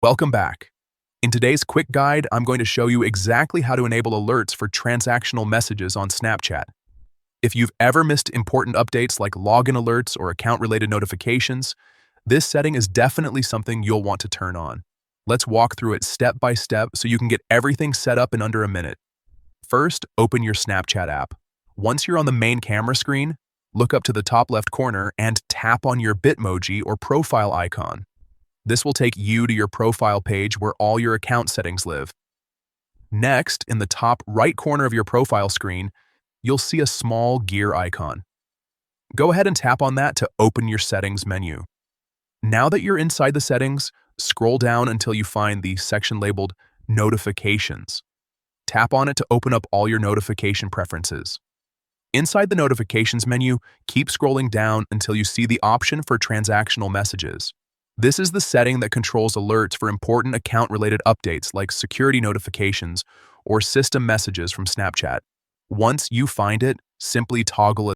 Welcome back. In today's quick guide, I'm going to show you exactly how to enable alerts for transactional messages on Snapchat. If you've ever missed important updates like login alerts or account-related notifications, this setting is definitely something you'll want to turn on. Let's walk through it step by step so you can get everything set up in under a minute. First, open your Snapchat app. Once you're on the main camera screen, look up to the top left corner and tap on your Bitmoji or profile icon. This will take you to your profile page where all your account settings live. Next, in the top right corner of your profile screen, you'll see a small gear icon. Go ahead and tap on that to open your settings menu. Now that you're inside the settings, scroll down until you find the section labeled Notifications. Tap on it to open up all your notification preferences. Inside the Notifications menu, keep scrolling down until you see the option for transactional messages. This is the setting that controls alerts for important account-related updates like security notifications or system messages from Snapchat. Once you find it, simply toggle it